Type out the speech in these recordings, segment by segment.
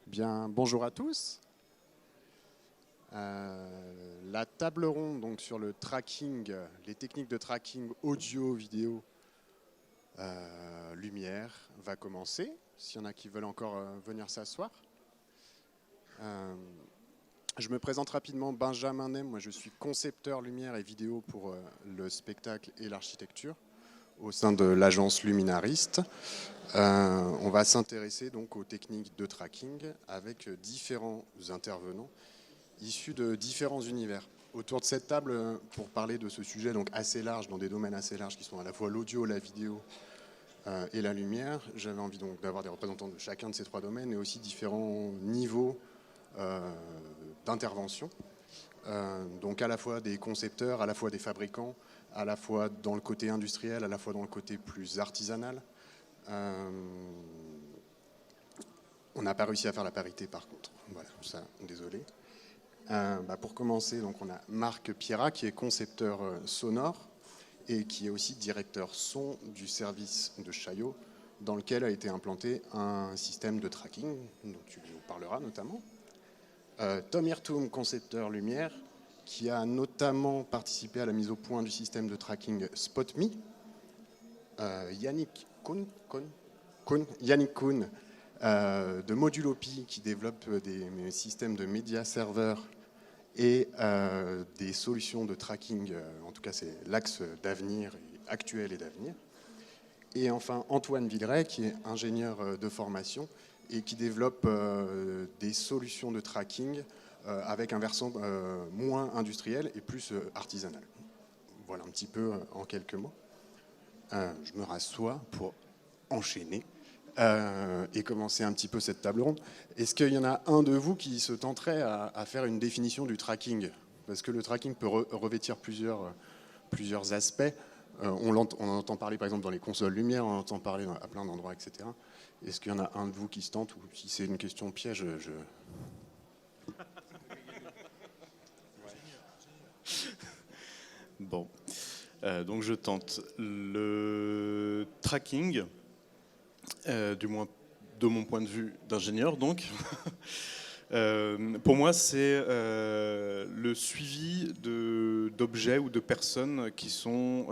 Bien, bonjour à tous. La table ronde donc, sur le tracking, les techniques de tracking audio, vidéo, lumière va commencer. S'il y en a qui veulent encore venir s'asseoir. Je me présente rapidement, Benjamin Nem. Moi, je suis concepteur lumière et vidéo pour le spectacle et l'architecture au sein de l'agence Luminariste. On va s'intéresser donc aux techniques de tracking avec différents intervenants issus de différents univers. Autour de cette table, pour parler de ce sujet donc assez large, dans des domaines assez larges qui sont à la fois l'audio, la vidéo et la lumière, j'avais envie donc d'avoir des représentants de chacun de ces trois domaines et aussi différents niveaux d'intervention. Donc à la fois des concepteurs, à la fois des fabricants, à la fois dans le côté industriel, à la fois dans le côté plus artisanal. On n'a pas réussi à faire la parité par contre. Voilà, ça, désolé. Pour commencer, donc on a Marc Pierrat qui est concepteur sonore et qui est aussi directeur son du service de Chaillot dans lequel a été implanté un système de tracking dont tu nous parleras notamment. Tom Hirtoum, concepteur lumière, qui a notamment participé à la mise au point du système de tracking SpotMe. Yannick Kuhn de Modulopi qui développe des systèmes de média serveurs et des solutions de tracking, en tout cas c'est l'axe d'avenir, actuel et d'avenir. Et enfin Antoine Villeray qui est ingénieur de formation et qui développe des solutions de tracking avec un versant moins industriel et plus artisanal. Voilà un petit peu en quelques mots. Je me rassois pour enchaîner et commencer un petit peu cette table ronde. Est-ce qu'il y en a un de vous qui se tenterait à faire une définition du tracking? Parce que le tracking peut revêtir plusieurs aspects. On entend parler par exemple dans les consoles lumière, on entend parler à plein d'endroits, etc. Est-ce qu'il y en a un de vous qui se tente, ou si c'est une question piège, Bon, donc je tente. Le tracking, du moins de mon point de vue d'ingénieur donc, pour moi c'est le suivi d'objets ou de personnes qui sont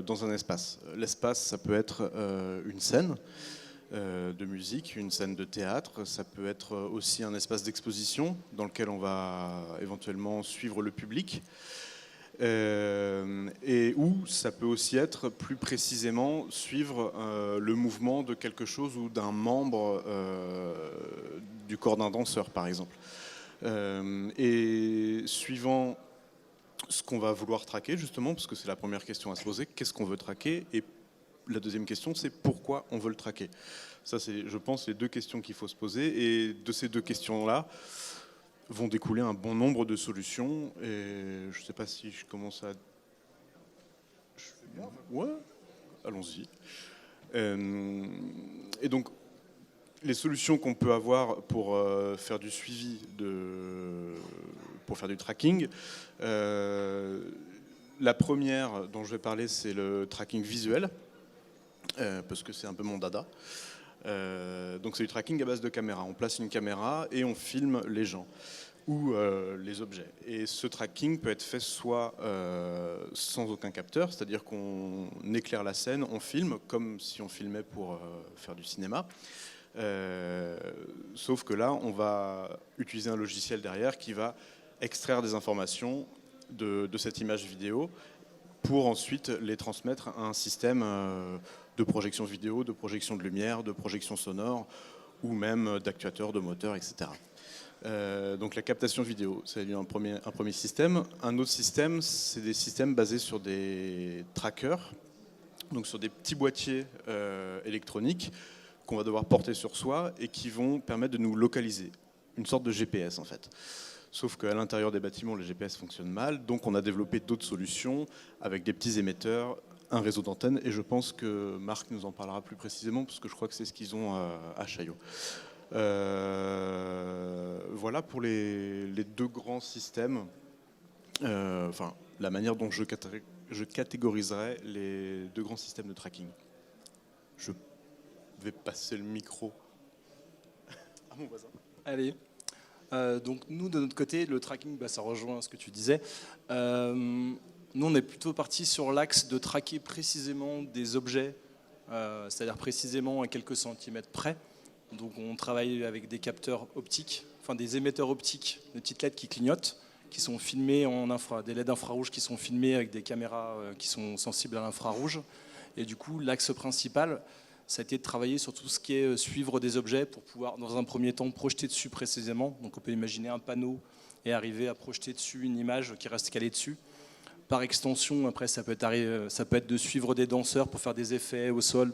dans un espace. L'espace, ça peut être une scène de musique, une scène de théâtre, ça peut être aussi un espace d'exposition dans lequel on va éventuellement suivre le public. Et où ça peut aussi être plus précisément suivre le mouvement de quelque chose ou d'un membre du corps d'un danseur par exemple. Et suivant ce qu'on va vouloir traquer justement, parce que c'est la première question à se poser, qu'est-ce qu'on veut traquer, et la deuxième question c'est pourquoi on veut le traquer. Ça c'est, je pense, les deux questions qu'il faut se poser, et de ces deux questions-là vont découler un bon nombre de solutions. Et je ne sais pas si je commence à... Ouais, allons-y. Et donc, les solutions qu'on peut avoir pour faire du suivi, pour faire du tracking, la première dont je vais parler, c'est le tracking visuel, parce que c'est un peu mon dada. Donc c'est du tracking à base de caméra. On place une caméra et on filme les gens ou les objets. Et ce tracking peut être fait soit sans aucun capteur, c'est-à-dire qu'on éclaire la scène, on filme comme si on filmait pour faire du cinéma. Sauf que là, on va utiliser un logiciel derrière qui va extraire des informations de cette image vidéo pour ensuite les transmettre à un système de projection vidéo, de projection de lumière, de projection sonore, ou même d'actuateurs, de moteurs, etc. Donc la captation vidéo, c'est un premier système. Un autre système, c'est des systèmes basés sur des trackers, donc sur des petits boîtiers électroniques qu'on va devoir porter sur soi et qui vont permettre de nous localiser. Une sorte de GPS en fait. Sauf qu'à l'intérieur des bâtiments, les GPS fonctionnent mal, donc on a développé d'autres solutions avec des petits émetteurs, un réseau d'antennes, et je pense que Marc nous en parlera plus précisément, parce que je crois que c'est ce qu'ils ont à Chaillot. Voilà pour les deux grands systèmes, enfin la manière dont je catégoriserais les deux grands systèmes de tracking. Je vais passer le micro à mon voisin. Allez. Donc nous, de notre côté, le tracking, ça rejoint ce que tu disais. Nous, on est plutôt parti sur l'axe de traquer précisément des objets, c'est-à-dire précisément à quelques centimètres près. Donc on travaille avec des capteurs optiques, enfin des émetteurs optiques de petites LED qui clignotent, qui sont filmés en des LED infrarouges qui sont filmés avec des caméras qui sont sensibles à l'infrarouge. Et du coup, l'axe principal, ça a été de travailler sur tout ce qui est suivre des objets pour pouvoir, dans un premier temps, projeter dessus précisément. Donc on peut imaginer un panneau et arriver à projeter dessus une image qui reste calée dessus. Par extension, après, ça peut être de suivre des danseurs pour faire des effets au sol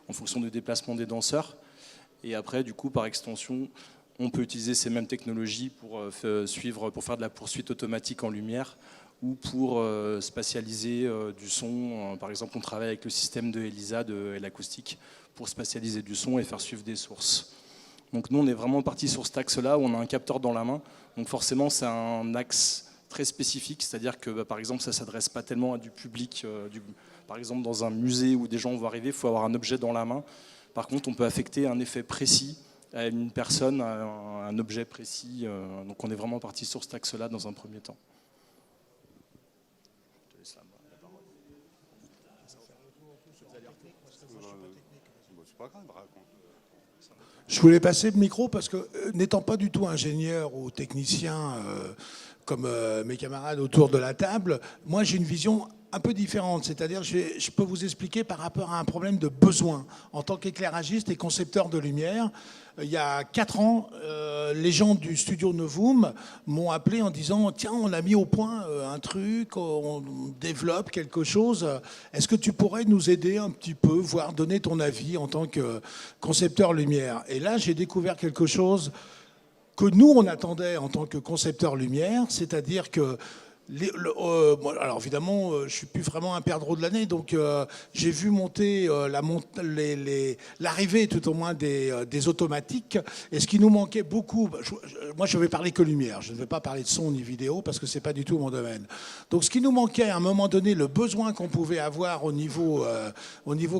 en fonction du déplacement des danseurs. Et après, du coup, par extension, on peut utiliser ces mêmes technologies pour faire de la poursuite automatique en lumière ou pour spatialiser du son. Par exemple, on travaille avec le système de ELISA, de l'acoustique, pour spatialiser du son et faire suivre des sources. Donc nous, on est vraiment parti sur cet axe-là où on a un capteur dans la main. Donc forcément, c'est un axe très spécifique, c'est-à-dire que par exemple, ça ne s'adresse pas tellement à du public. Par exemple, dans un musée où des gens vont arriver, il faut avoir un objet dans la main. Par contre, on peut affecter un effet précis à une personne, à un objet précis. Donc on est vraiment parti sur cet axe-là dans un premier temps. Je voulais passer le micro parce que, n'étant pas du tout ingénieur ou technicien comme mes camarades autour de la table, moi j'ai une vision un peu différente. C'est-à-dire, je peux vous expliquer par rapport à un problème de besoin. En tant qu'éclairagiste et concepteur de lumière, il y a 4 ans, les gens du studio Novum m'ont appelé en disant « Tiens, on a mis au point un truc, on développe quelque chose. Est-ce que tu pourrais nous aider un petit peu, voire donner ton avis en tant que concepteur lumière ?» Et là, j'ai découvert quelque chose que nous, on attendait en tant que concepteur lumière, c'est-à-dire que alors évidemment, je ne suis plus vraiment un perdreau de l'année, donc j'ai vu monter l'arrivée tout au moins des automatiques. Et ce qui nous manquait beaucoup, moi je ne vais parler que lumière, je ne vais pas parler de son ni vidéo parce que ce n'est pas du tout mon domaine. Donc ce qui nous manquait à un moment donné, le besoin qu'on pouvait avoir au niveau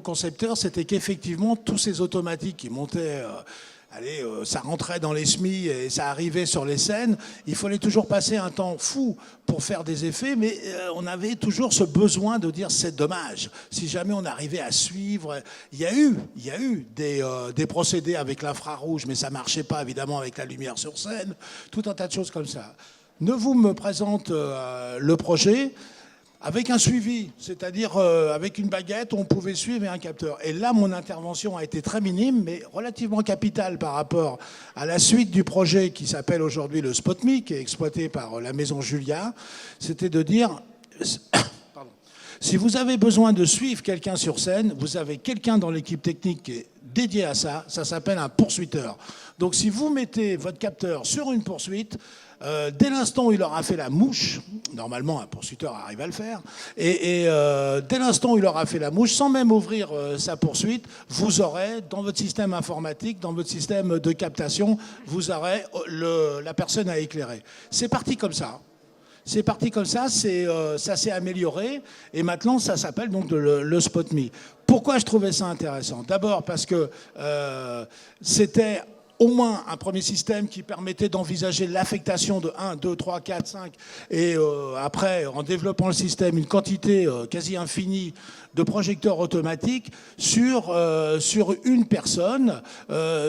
concepteur, c'était qu'effectivement tous ces automatiques qui montaient... ça rentrait dans les SMI et ça arrivait sur les scènes. Il fallait toujours passer un temps fou pour faire des effets, mais on avait toujours ce besoin de dire c'est dommage. Si jamais on arrivait à suivre, il y a eu des procédés avec l'infrarouge, mais ça marchait pas évidemment avec la lumière sur scène. Tout un tas de choses comme ça. Novum me présente le projet. Avec un suivi, c'est-à-dire avec une baguette, on pouvait suivre et un capteur. Et là, mon intervention a été très minime, mais relativement capitale par rapport à la suite du projet qui s'appelle aujourd'hui le SpotMe, qui est exploité par la maison Julia. C'était de dire, si vous avez besoin de suivre quelqu'un sur scène, vous avez quelqu'un dans l'équipe technique qui est dédié à ça, ça s'appelle un poursuiteur. Donc si vous mettez votre capteur sur une poursuite, dès l'instant où il aura fait la mouche, normalement un poursuiteur arrive à le faire, et dès l'instant où il aura fait la mouche, sans même ouvrir sa poursuite, vous aurez dans votre système informatique, dans votre système de captation, vous aurez la personne à éclairer. C'est parti comme ça. C'est parti comme ça, ça s'est amélioré, et maintenant ça s'appelle donc le SpotMe. Pourquoi je trouvais ça intéressant? D'abord parce que c'était au moins un premier système qui permettait d'envisager l'affectation de 1, 2, 3, 4, 5, et après, en développant le système, une quantité quasi infinie de projecteurs automatiques sur une personne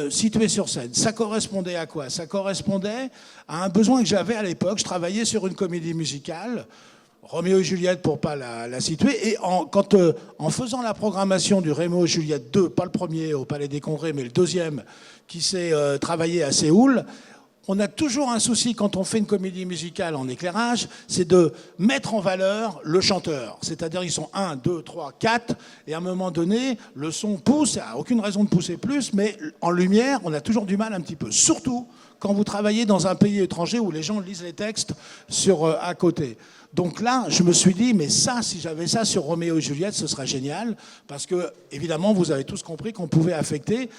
située sur scène. Ça correspondait à quoi? Ça correspondait à un besoin que j'avais à l'époque. Je travaillais sur une comédie musicale, Roméo et Juliette pour ne pas la situer, et en faisant la programmation du Roméo et Juliette 2, pas le premier au Palais des Congrès, mais le deuxième qui s'est travaillé à Séoul, on a toujours un souci quand on fait une comédie musicale en éclairage, c'est de mettre en valeur le chanteur. C'est-à-dire ils sont 1, 2, 3, 4, et à un moment donné, le son pousse, il n'y a aucune raison de pousser plus, mais en lumière, on a toujours du mal un petit peu. Surtout quand vous travaillez dans un pays étranger où les gens lisent les textes à côté. Donc là, je me suis dit, mais ça, si j'avais ça sur Roméo et Juliette, ce serait génial, parce que, évidemment, vous avez tous compris qu'on pouvait affecter,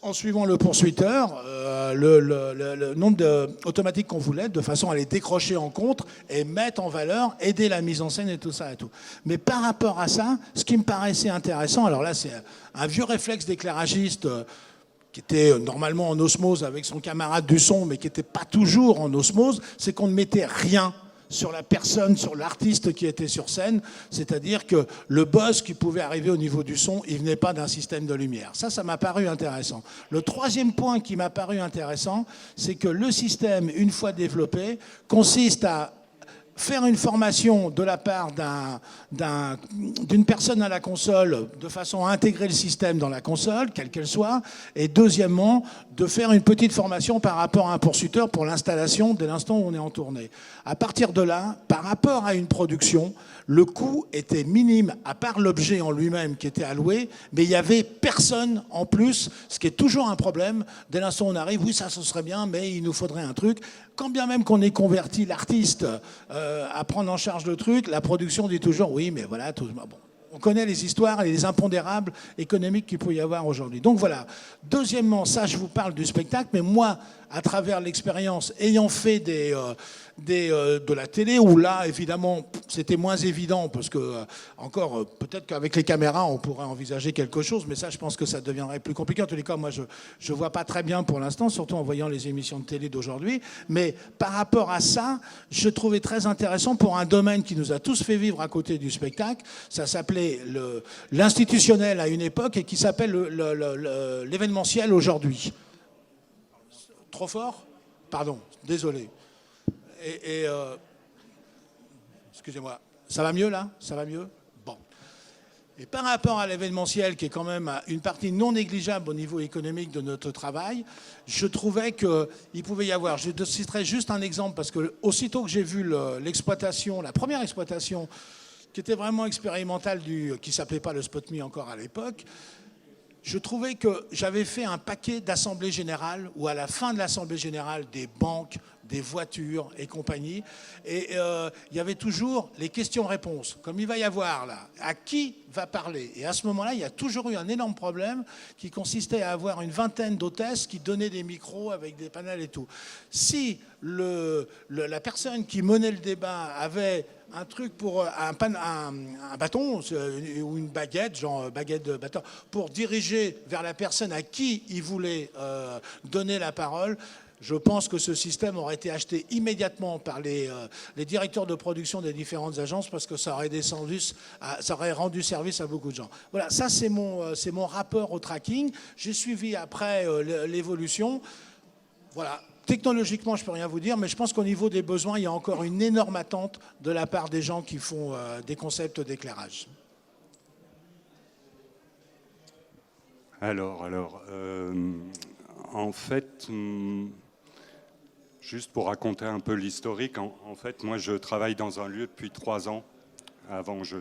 en suivant le poursuiteur, le nombre automatiques qu'on voulait, de façon à les décrocher en contre et mettre en valeur, aider la mise en scène et tout ça et tout. Mais par rapport à ça, ce qui me paraissait intéressant, alors là, c'est un vieux réflexe d'éclairagiste qui était normalement en osmose avec son camarade du son, mais qui n'était pas toujours en osmose, c'est qu'on ne mettait rien sur la personne, sur l'artiste qui était sur scène, c'est-à-dire que le buzz qui pouvait arriver au niveau du son, il venait pas d'un système de lumière. Ça m'a paru intéressant. Le troisième point qui m'a paru intéressant, c'est que le système, une fois développé, consiste à faire une formation de la part d'une personne à la console de façon à intégrer le système dans la console, quelle qu'elle soit, et deuxièmement, de faire une petite formation par rapport à un poursuiteur pour l'installation dès l'instant où on est en tournée. À partir de là, par rapport à une production, le coût était minime, à part l'objet en lui-même qui était alloué, mais il n'y avait personne en plus, ce qui est toujours un problème. Dès l'instant où on arrive, oui, ça, ce serait bien, mais il nous faudrait un truc. Quand bien même qu'on ait converti l'artiste à prendre en charge le truc, la production dit toujours, oui, mais voilà, tout, bon. On connaît les histoires et les impondérables économiques qu'il peut y avoir aujourd'hui. Donc voilà. Deuxièmement, ça, je vous parle du spectacle, mais moi, à travers l'expérience, ayant fait de la télé, où là, évidemment, c'était moins évident, parce que, encore, peut-être qu'avec les caméras, on pourrait envisager quelque chose, mais ça, je pense que ça deviendrait plus compliqué. En tous les cas, moi, je ne vois pas très bien pour l'instant, surtout en voyant les émissions de télé d'aujourd'hui. Mais par rapport à ça, je trouvais très intéressant pour un domaine qui nous a tous fait vivre à côté du spectacle. Ça s'appelait l'institutionnel à une époque et qui s'appelle l'événementiel aujourd'hui. Trop fort? Pardon, désolé. Excusez-moi. Ça va mieux là? Ça va mieux? Bon. Et par rapport à l'événementiel, qui est quand même une partie non négligeable au niveau économique de notre travail, je trouvais qu'il pouvait y avoir, je citerai juste un exemple, parce que aussitôt que j'ai vu l'exploitation, la première exploitation, qui était vraiment expérimentale, qui ne s'appelait pas le SpotMe encore à l'époque, je trouvais que j'avais fait un paquet d'assemblées générales où à la fin de l'assemblée générale, des banques, des voitures et compagnie, et il y avait toujours les questions-réponses, comme il va y avoir là, à qui va parler. Et à ce moment-là, il y a toujours eu un énorme problème qui consistait à avoir une vingtaine d'hôtesses qui donnaient des micros avec des panels et tout. Si la personne qui menait le débat avait un truc pour un bâton ou une baguette, genre baguette de bâton, pour diriger vers la personne à qui il voulait donner la parole, je pense que ce système aurait été acheté immédiatement par les directeurs de production des différentes agences, parce que ça aurait rendu service à beaucoup de gens. Voilà, ça c'est mon rapport au tracking. J'ai suivi après l'évolution. Voilà. Technologiquement, je ne peux rien vous dire, mais je pense qu'au niveau des besoins, il y a encore une énorme attente de la part des gens qui font des concepts d'éclairage. Alors, en fait, juste pour raconter un peu l'historique, en fait, moi, je travaille dans un lieu depuis 3 ans. Avant, je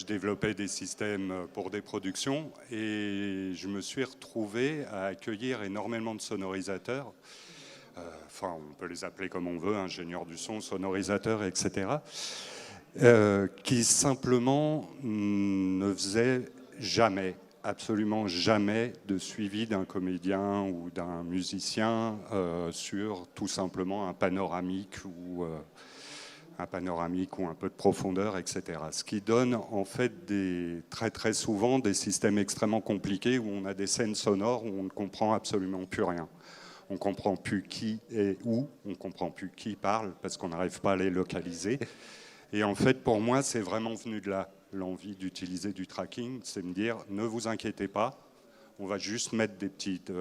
développais des systèmes pour des productions et je me suis retrouvé à accueillir énormément de sonorisateurs. Enfin, on peut les appeler comme on veut, ingénieurs du son, sonorisateurs, etc. Qui simplement ne faisaient jamais, absolument jamais, de suivi d'un comédien ou d'un musicien sur tout simplement un panoramique ou un peu de profondeur, etc. Ce qui donne en fait très souvent des systèmes extrêmement compliqués où on a des scènes sonores où on ne comprend absolument plus rien. On ne comprend plus qui est où, on ne comprend plus qui parle parce qu'on n'arrive pas à les localiser. Et en fait, pour moi, c'est vraiment venu de là, l'envie d'utiliser du tracking, c'est me dire, ne vous inquiétez pas, on va juste mettre des petites...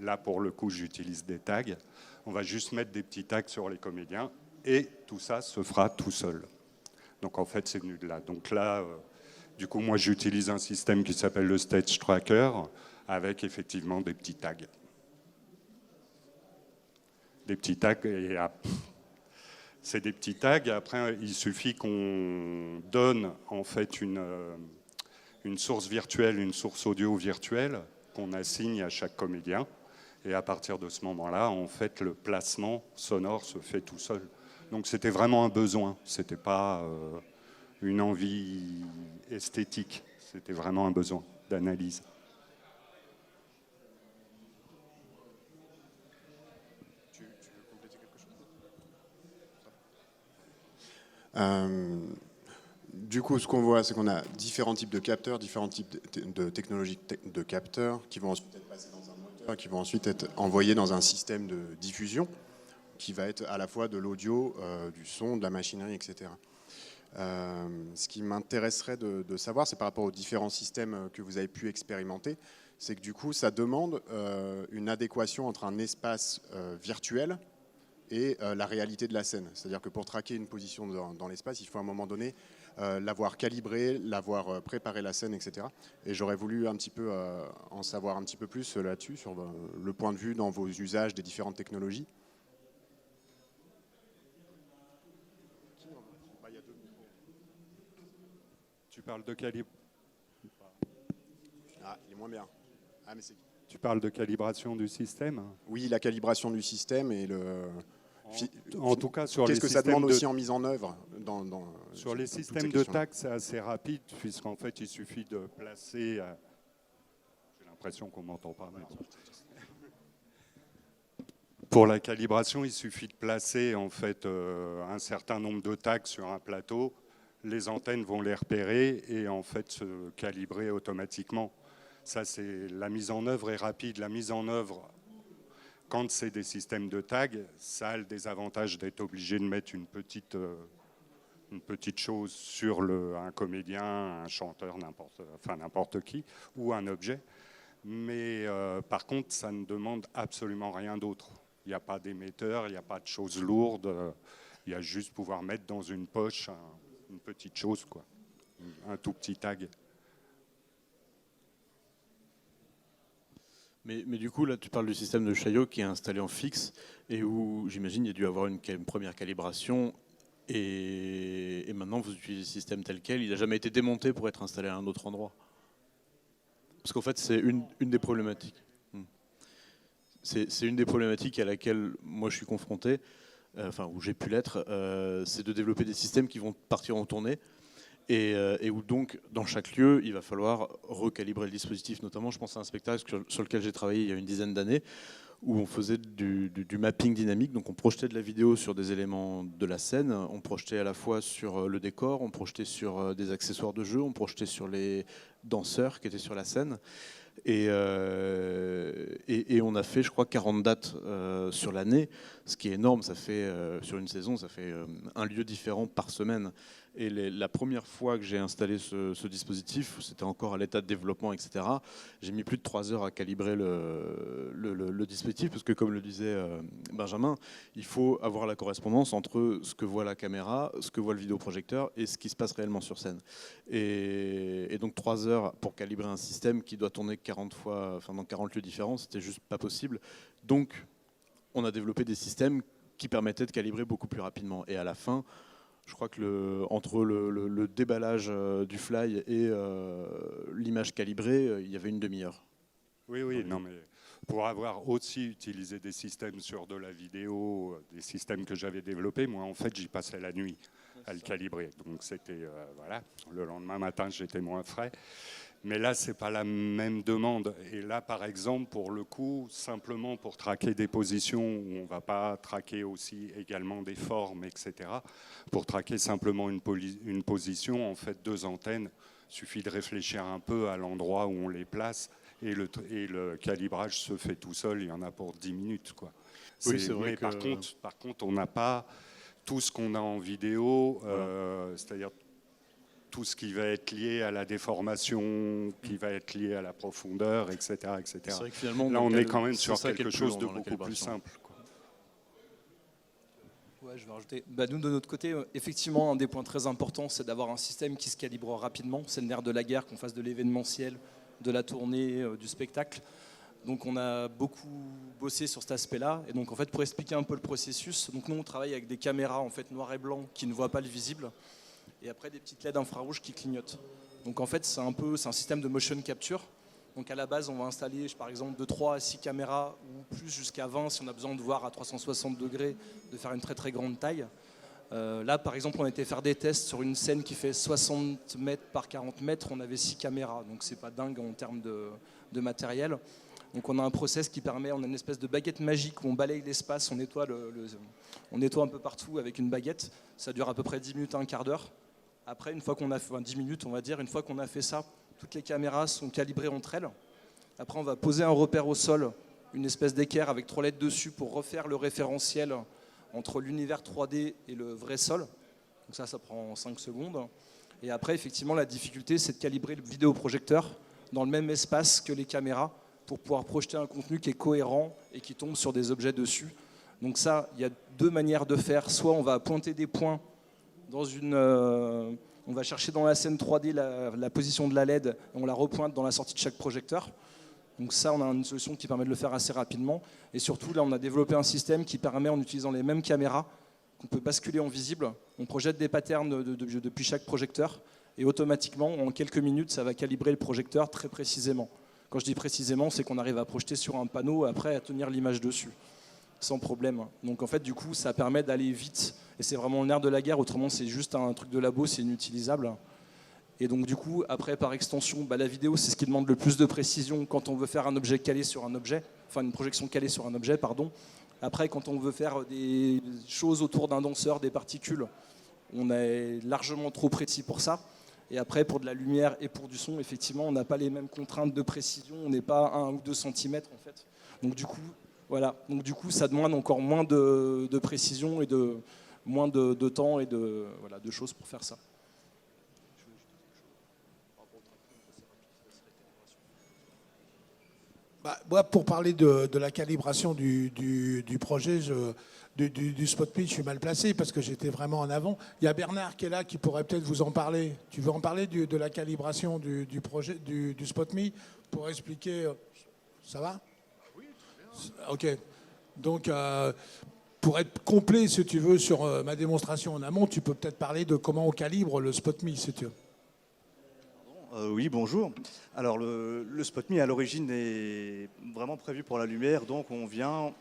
là, pour le coup, j'utilise des tags. On va juste mettre des petits tags sur les comédiens et tout ça se fera tout seul. Donc, en fait, c'est venu de là. Donc là, du coup, moi, j'utilise un système qui s'appelle le Stage Tracker avec effectivement des petits tags. Des petits tags, et c'est des petits tags. Et après, il suffit qu'on donne en fait une source virtuelle, une source audio virtuelle qu'on assigne à chaque comédien. Et à partir de ce moment-là, en fait, le placement sonore se fait tout seul. Donc c'était vraiment un besoin. C'était pas une envie esthétique. C'était vraiment un besoin d'analyse. Du coup, ce qu'on voit, c'est qu'on a différents types de capteurs, différents types de technologies de capteurs qui vont ensuite être passés dans un moteur, qui vont ensuite être envoyés dans un système de diffusion qui va être à la fois de l'audio, du son, de la machinerie, etc. Ce qui m'intéresserait de savoir, c'est par rapport aux différents systèmes que vous avez pu expérimenter, c'est que du coup, ça demande une adéquation entre un espace virtuel et la réalité de la scène. C'est-à-dire que pour traquer une position dans l'espace, il faut à un moment donné l'avoir calibré, l'avoir préparé la scène, etc. Et j'aurais voulu un petit peu en savoir un petit peu plus là-dessus, sur le point de vue dans vos usages des différentes technologies. Tu parles de calibration. Ah, il est moins bien. Ah, mais c'est... Tu parles de calibration du système? Oui, la calibration du système et le... En tout cas, sur les qu'est-ce que ça systèmes demande de... aussi en mise en œuvre Sur les toutes ces systèmes de questions-là. tag, c'est assez rapide, puisqu'en fait, il suffit de placer... J'ai l'impression qu'on ne m'entend pas. Mais... Pour la calibration, il suffit de placer en fait, un certain nombre de tags sur un plateau. Les antennes vont les repérer et en fait se calibrer automatiquement. Ça, c'est la mise en œuvre est rapide. La mise en œuvre, quand c'est des systèmes de tag, ça a le désavantage d'être obligé de mettre une petite chose sur un comédien, un chanteur, n'importe qui, ou un objet. Mais par contre, ça ne demande absolument rien d'autre. Il n'y a pas d'émetteur, il n'y a pas de choses lourdes. Il y a juste pouvoir mettre dans une poche une petite chose, quoi, un tout petit tag. Mais du coup, là, tu parles du système de Chaillot qui est installé en fixe et où, j'imagine, il y a dû avoir une première calibration et maintenant, vous utilisez le système tel quel. Il n'a jamais été démonté pour être installé à un autre endroit. Parce qu'en fait, c'est une des problématiques. C'est une des problématiques à laquelle moi je suis confronté, enfin où j'ai pu l'être, c'est de développer des systèmes qui vont partir en tournée et où donc dans chaque lieu il va falloir recalibrer le dispositif. Notamment, je pense à un spectacle sur lequel j'ai travaillé il y a une dizaine d'années où on faisait du mapping dynamique, donc on projetait de la vidéo sur des éléments de la scène, on projetait à la fois sur le décor, on projetait sur des accessoires de jeu, on projetait sur les danseurs qui étaient sur la scène. Et on a fait, je crois, 40 dates sur l'année, ce qui est énorme. Ça fait, sur une saison, ça fait un lieu différent par semaine. Et la première fois que j'ai installé ce dispositif, c'était encore à l'état de développement, etc. J'ai mis plus de 3 heures à calibrer le dispositif, parce que comme le disait Benjamin, il faut avoir la correspondance entre ce que voit la caméra, ce que voit le vidéoprojecteur et ce qui se passe réellement sur scène. Et donc 3 heures pour calibrer un système qui doit tourner 40 fois, enfin dans 40 lieux différents, c'était juste pas possible. Donc on a développé des systèmes qui permettaient de calibrer beaucoup plus rapidement. Et à la fin, je crois que entre le déballage du fly et l'image calibrée, il y avait une demi-heure. Oui, non, mais pour avoir aussi utilisé des systèmes sur de la vidéo, des systèmes que j'avais développés, moi, en fait, j'y passais la nuit à le calibrer. Donc, c'était, voilà, le lendemain matin, j'étais moins frais. Mais là, ce n'est pas la même demande. Et là, par exemple, pour le coup, simplement pour traquer des positions où on ne va pas traquer aussi également des formes, etc. Pour traquer simplement une position, en fait, 2 antennes, il suffit de réfléchir un peu à l'endroit où on les place et le calibrage se fait tout seul. Il y en a pour 10 minutes, quoi. Oui, c'est vrai mais que... par contre, on n'a pas tout ce qu'on a en vidéo, c'est-à-dire tout ce qui va être lié à la déformation, qui va être lié à la profondeur, etc. etc. C'est vrai que finalement, là, on est quand même sur quelque chose de dans la beaucoup plus calibration. simple, quoi. Ouais, je vais rajouter. Nous, de notre côté, effectivement, un des points très importants, c'est d'avoir un système qui se calibre rapidement. C'est le nerf de la guerre, qu'on fasse de l'événementiel, de la tournée, du spectacle. Donc on a beaucoup bossé sur cet aspect-là. Et donc en fait, pour expliquer un peu le processus, donc nous on travaille avec des caméras en fait noir et blanc qui ne voient pas le visible, et après des petites LED infrarouges qui clignotent. Donc en fait, c'est un système de motion capture. Donc à la base, on va installer par exemple de 3 à 6 caméras ou plus jusqu'à 20 si on a besoin de voir à 360 degrés, de faire une très très grande taille. Là par exemple, on a été faire des tests sur une scène qui fait 60 mètres par 40 mètres, on avait 6 caméras, donc c'est pas dingue en termes de matériel. Donc on a un process qui permet, on a une espèce de baguette magique où on balaye l'espace, on nettoie un peu partout avec une baguette. Ça dure à peu près 10 minutes à un quart d'heure. Après, une fois qu'on a fait 10 minutes, on va dire, une fois qu'on a fait ça, toutes les caméras sont calibrées entre elles. Après, on va poser un repère au sol, une espèce d'équerre avec 3 lettres dessus pour refaire le référentiel entre l'univers 3D et le vrai sol. Donc ça prend 5 secondes. Et après, effectivement, la difficulté, c'est de calibrer le vidéoprojecteur dans le même espace que les caméras pour pouvoir projeter un contenu qui est cohérent et qui tombe sur des objets dessus. Donc ça, il y a 2 manières de faire. Soit on va pointer des points dans une... on va chercher dans la scène 3D la position de la LED et on la repointe dans la sortie de chaque projecteur. Donc ça, on a une solution qui permet de le faire assez rapidement. Et surtout, là, on a développé un système qui permet, en utilisant les mêmes caméras, qu'on peut basculer en visible. On projette des patterns depuis chaque projecteur. Et automatiquement, en quelques minutes, ça va calibrer le projecteur très précisément. Quand je dis précisément, c'est qu'on arrive à projeter sur un panneau, après à tenir l'image dessus, sans problème. Donc en fait, du coup, ça permet d'aller vite. Et c'est vraiment le nerf de la guerre. Autrement, c'est juste un truc de labo, c'est inutilisable. Et donc du coup, après, par extension, la vidéo, c'est ce qui demande le plus de précision quand on veut faire un objet calé sur un objet, enfin une projection calée sur un objet, pardon. Après, quand on veut faire des choses autour d'un danseur, des particules, on est largement trop précis pour ça. Et après, pour de la lumière et pour du son, effectivement, on n'a pas les mêmes contraintes de précision, on n'est pas à 1 ou 2 centimètres en fait. Donc du coup, voilà. Donc du coup, ça demande encore moins de précision et moins de temps et de choses pour faire ça. Moi, pour parler de la calibration du projet, du SpotMe, je suis mal placé parce que j'étais vraiment en avant. Il y a Bernard qui est là qui pourrait peut-être vous en parler. Tu veux en parler de la calibration du projet du SpotMe pour expliquer. Ça va? Oui, très bien. Ok. Donc, pour être complet, si tu veux, sur ma démonstration en amont, tu peux peut-être parler de comment on calibre le SpotMe, si tu veux. Oui, bonjour. Alors le SpotMe à l'origine est vraiment prévu pour la lumière, donc on vient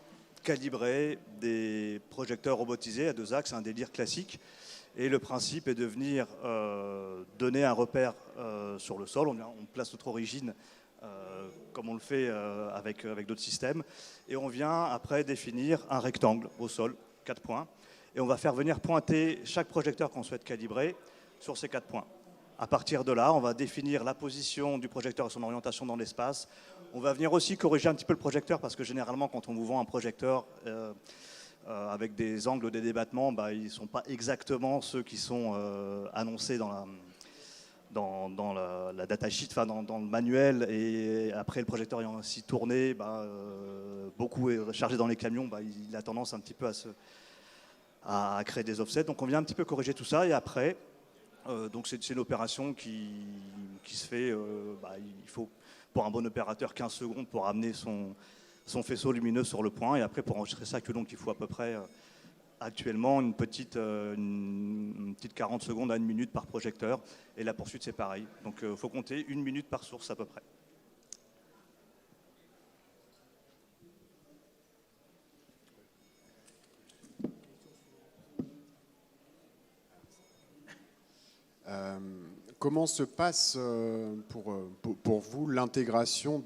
calibrer des projecteurs robotisés à 2 axes, un délire classique. Et le principe est de venir donner un repère sur le sol. On place notre origine comme on le fait avec d'autres systèmes. Et on vient après définir un rectangle au sol, 4 points. Et on va faire venir pointer chaque projecteur qu'on souhaite calibrer sur ces 4 points. À partir de là, on va définir la position du projecteur et son orientation dans l'espace. On va venir aussi corriger un petit peu le projecteur parce que généralement, quand on vous vend un projecteur avec des angles, des débattements, ils ne sont pas exactement ceux qui sont annoncés dans la datasheet, enfin dans le manuel. Et après, le projecteur ayant ainsi tourné, beaucoup est chargé dans les camions, il a tendance un petit peu à créer des offsets. Donc on vient un petit peu corriger tout ça et après... donc c'est une opération qui se fait, il faut pour un bon opérateur 15 secondes pour amener son faisceau lumineux sur le point et après pour enregistrer ça, que donc il faut à peu près actuellement une petite 40 secondes à 1 minute par projecteur et la poursuite c'est pareil. Donc il faut compter 1 minute par source à peu près. Comment se passe pour vous l'intégration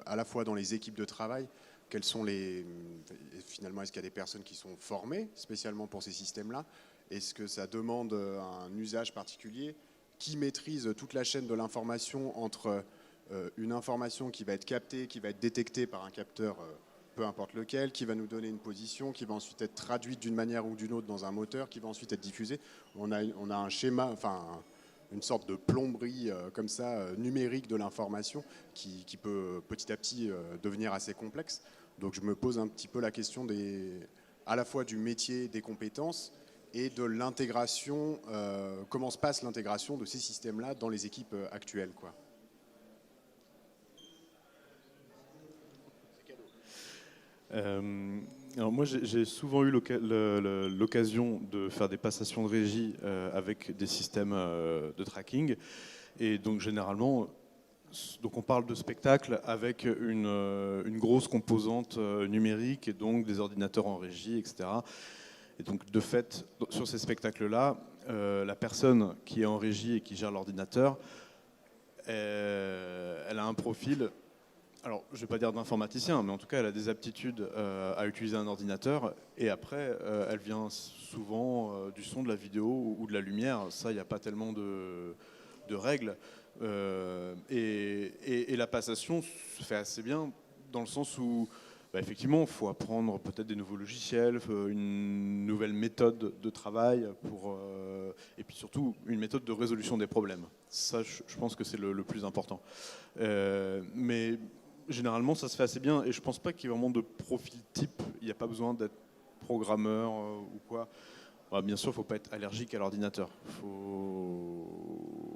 à la fois dans les équipes de travail? Quels sont finalement, est-ce qu'il y a des personnes qui sont formées spécialement pour ces systèmes-là? Est-ce que ça demande un usage particulier? Qui maîtrise toute la chaîne de l'information entre une information qui va être captée, qui va être détectée par un capteur peu importe lequel, qui va nous donner une position, qui va ensuite être traduite d'une manière ou d'une autre dans un moteur, qui va ensuite être diffusée. On a un schéma, enfin une sorte de plomberie comme ça, numérique de l'information, qui peut petit à petit devenir assez complexe. Donc je me pose un petit peu la question à la fois du métier, des compétences, et de l'intégration, comment se passe l'intégration de ces systèmes-là dans les équipes actuelles, quoi. Alors moi j'ai souvent eu l'occasion de faire des passations de régie avec des systèmes de tracking et donc généralement on parle de spectacle avec une grosse composante numérique et donc des ordinateurs en régie, etc. Et donc de fait sur ces spectacles là la personne qui est en régie et qui gère l'ordinateur elle a un profil Alors, je ne vais pas dire d'informaticien, mais en tout cas, elle a des aptitudes à utiliser un ordinateur. Et après, elle vient souvent du son, de la vidéo ou de la lumière. Ça, il n'y a pas tellement de règles. Et la passation se fait assez bien dans le sens où, effectivement, il faut apprendre peut-être des nouveaux logiciels, une nouvelle méthode de travail, et puis surtout une méthode de résolution des problèmes. Ça, je pense que c'est le plus important. Mais généralement, ça se fait assez bien, et je pense pas qu'il y ait vraiment de profil type. Il n'y a pas besoin d'être programmeur ou quoi. Bien sûr, il ne faut pas être allergique à l'ordinateur.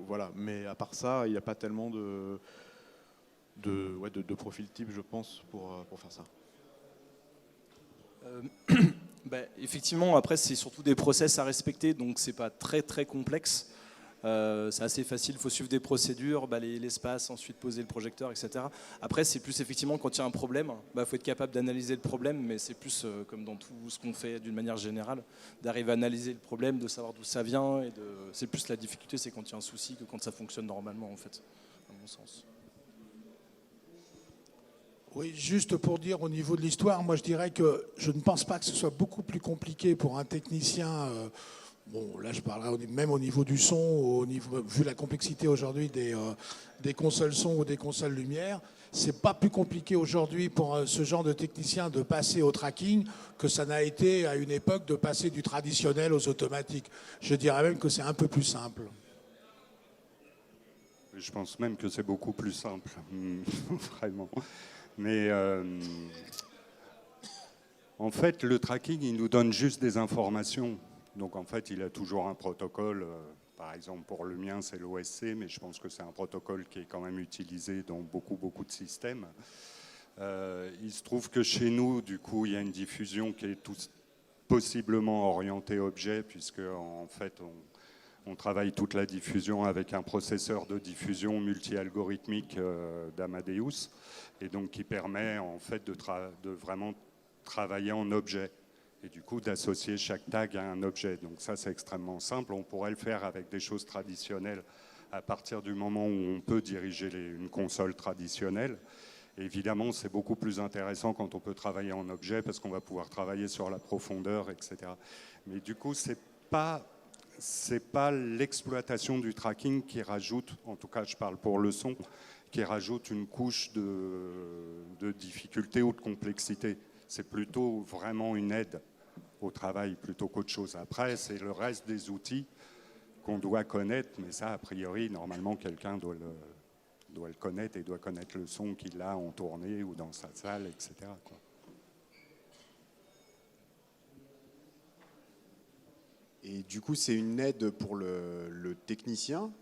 Voilà. Mais à part ça, il n'y a pas tellement de profil type, je pense, pour faire ça. Effectivement, après, c'est surtout des process à respecter, donc c'est pas très très complexe. C'est assez facile, il faut suivre des procédures, l'espace, ensuite poser le projecteur, etc. Après, c'est plus effectivement quand il y a un problème, faut être capable d'analyser le problème, mais c'est plus comme dans tout ce qu'on fait d'une manière générale, d'arriver à analyser le problème, de savoir d'où ça vient, c'est plus la difficulté, c'est quand il y a un souci que quand ça fonctionne normalement, en fait, à mon sens. Oui, juste pour dire au niveau de l'histoire, moi je dirais que je ne pense pas que ce soit beaucoup plus compliqué pour un technicien. Bon, là je parlerai même au niveau du son, vu la complexité aujourd'hui des consoles son ou des consoles lumière. C'est pas plus compliqué aujourd'hui pour ce genre de technicien de passer au tracking que ça n'a été à une époque de passer du traditionnel aux automatiques. Je dirais même que c'est un peu plus simple. Je pense même que c'est beaucoup plus simple, vraiment. Mais en fait, le tracking, il nous donne juste des informations. Donc en fait, il a toujours un protocole. Par exemple, pour le mien, c'est l'OSC, mais je pense que c'est un protocole qui est quand même utilisé dans beaucoup de systèmes. Il se trouve que chez nous, du coup, il y a une diffusion qui est possiblement orientée objet, puisque en fait, on travaille toute la diffusion avec un processeur de diffusion multi-algorithmique d'Amadeus, et donc qui permet en fait de vraiment travailler en objet, et du coup d'associer chaque tag à un objet. Donc ça, c'est extrêmement simple. On pourrait le faire avec des choses traditionnelles à partir du moment où on peut diriger une console traditionnelle. Évidemment, c'est beaucoup plus intéressant quand on peut travailler en objet, parce qu'on va pouvoir travailler sur la profondeur, etc. Mais du coup, c'est pas l'exploitation du tracking qui rajoute, en tout cas je parle pour le son, qui rajoute une couche de difficulté ou de complexité. C'est plutôt vraiment une aide au travail plutôt qu'autre chose. Après, c'est le reste des outils qu'on doit connaître, mais ça, a priori, normalement, quelqu'un doit le connaître, et doit connaître le son qu'il a en tournée ou dans sa salle, etc., quoi. Et du coup, c'est une aide pour le technicien,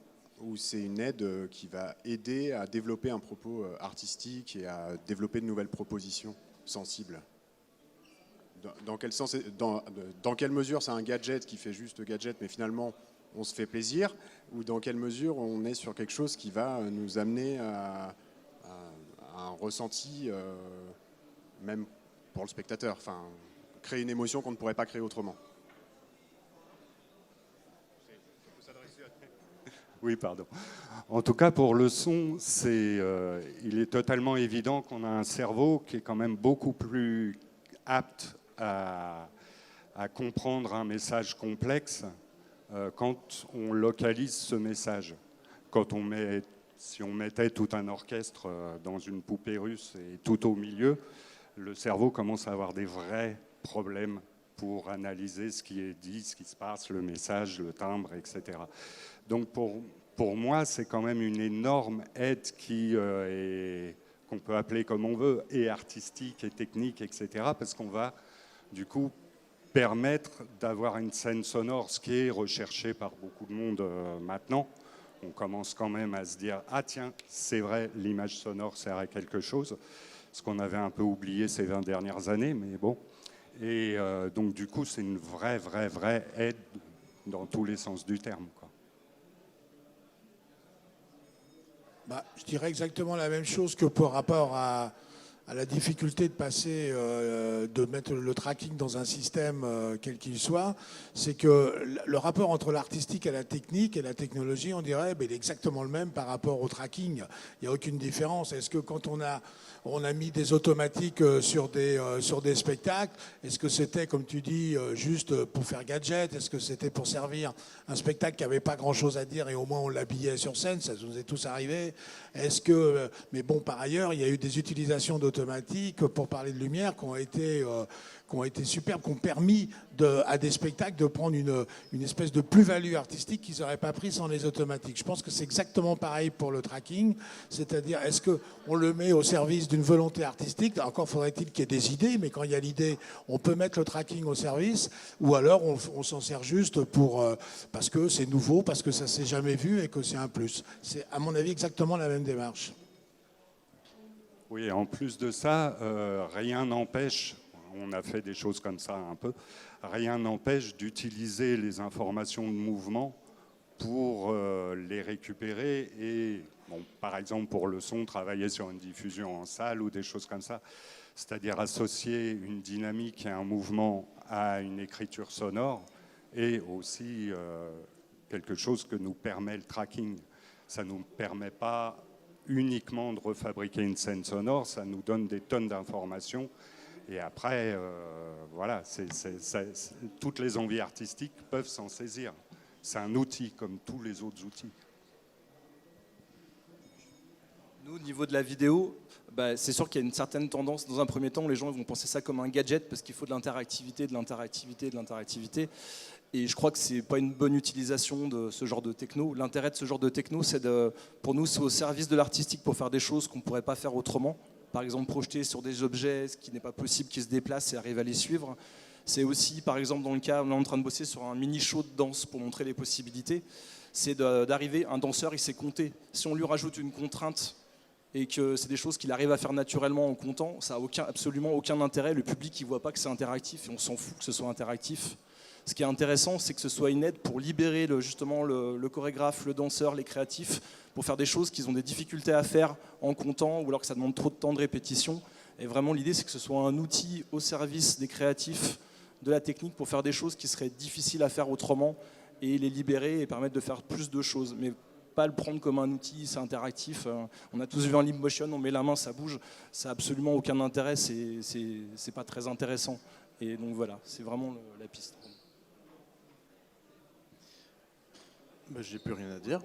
ou c'est une aide qui va aider à développer un propos artistique et à développer de nouvelles propositions sensibles? Dans quel sens, dans quelle mesure c'est un gadget qui fait juste gadget, mais finalement on se fait plaisir, ou dans quelle mesure on est sur quelque chose qui va nous amener à un ressenti, même pour le spectateur, enfin, créer une émotion qu'on ne pourrait pas créer autrement? Oui, pardon. En tout cas, pour le son, il est totalement évident qu'on a un cerveau qui est quand même beaucoup plus apte à comprendre un message complexe quand on localise ce message. Si on mettait tout un orchestre dans une poupée russe et tout au milieu, le cerveau commence à avoir des vrais problèmes pour analyser ce qui est dit, ce qui se passe, le message, le timbre, etc. Donc pour moi, c'est quand même une énorme aide qu'on peut appeler comme on veut, et artistique et technique, etc. Parce qu'on va du coup permettre d'avoir une scène sonore, ce qui est recherché par beaucoup de monde maintenant. On commence quand même à se dire « Ah tiens, c'est vrai, l'image sonore sert à quelque chose », ce qu'on avait un peu oublié ces 20 dernières années, mais bon. Et donc du coup, c'est une vraie aide dans tous les sens du terme, quoi. Je dirais exactement la même chose que par rapport à à la difficulté de passer, de mettre le tracking dans un système quel qu'il soit, c'est que le rapport entre l'artistique et la technique et la technologie, on dirait, il est exactement le même par rapport au tracking. Il n'y a aucune différence. Est-ce que quand on a mis des automatiques sur des spectacles, est-ce que c'était, comme tu dis, juste pour faire gadget? Est-ce que c'était pour servir un spectacle qui n'avait pas grand-chose à dire et au moins on l'habillait sur scène? Ça nous est tous arrivé. Est-ce que, mais bon, par ailleurs, il y a eu des utilisations d'automatiques, pour parler de lumière, qui ont été superbes, qui ont permis à des spectacles de prendre une espèce de plus-value artistique qu'ils n'auraient pas pris sans les automatiques. Je pense que c'est exactement pareil pour le tracking, c'est-à-dire est-ce qu'on le met au service d'une volonté artistique? Encore faudrait-il qu'il y ait des idées, mais quand il y a l'idée, on peut mettre le tracking au service, ou alors on s'en sert juste parce que c'est nouveau, parce que ça ne s'est jamais vu et que c'est un plus. C'est à mon avis exactement la même démarche. Oui, en plus de ça, rien n'empêche, on a fait des choses comme ça un peu, rien n'empêche d'utiliser les informations de mouvement pour les récupérer et, bon, par exemple pour le son, travailler sur une diffusion en salle ou des choses comme ça, c'est-à-dire associer une dynamique et un mouvement à une écriture sonore et aussi quelque chose que nous permet le tracking. Ça ne nous permet pas uniquement de refabriquer une scène sonore, ça nous donne des tonnes d'informations. Et après, voilà, toutes les envies artistiques peuvent s'en saisir. C'est un outil comme tous les autres outils. Nous, au niveau de la vidéo, c'est sûr qu'il y a une certaine tendance. Dans un premier temps, les gens vont penser ça comme un gadget parce qu'il faut de l'interactivité, de l'interactivité, de l'interactivité. Et je crois que ce n'est pas une bonne utilisation de ce genre de techno. L'intérêt de ce genre de techno, pour nous, c'est au service de l'artistique pour faire des choses qu'on ne pourrait pas faire autrement. Par exemple, projeter sur des objets, ce qui n'est pas possible, qui se déplacent et arriver à les suivre. C'est aussi, par exemple, dans le cas où on est en train de bosser sur un mini-show de danse pour montrer les possibilités, c'est d'arriver, un danseur, il sait compter. Si on lui rajoute une contrainte et que c'est des choses qu'il arrive à faire naturellement en comptant, ça n'a absolument aucun intérêt. Le public, il ne voit pas que c'est interactif et on s'en fout que ce soit interactif. Ce qui est intéressant, c'est que ce soit une aide pour libérer justement le chorégraphe, le danseur, les créatifs, pour faire des choses qu'ils ont des difficultés à faire en comptant ou alors que ça demande trop de temps de répétition. Et vraiment, l'idée, c'est que ce soit un outil au service des créatifs, de la technique, pour faire des choses qui seraient difficiles à faire autrement et les libérer et permettre de faire plus de choses. Mais pas le prendre comme un outil, c'est interactif. On a tous vu un Leap Motion, on met la main, ça bouge. Ça n'a absolument aucun intérêt, c'est pas très intéressant. Et donc voilà, c'est vraiment la piste. J'ai plus rien à dire.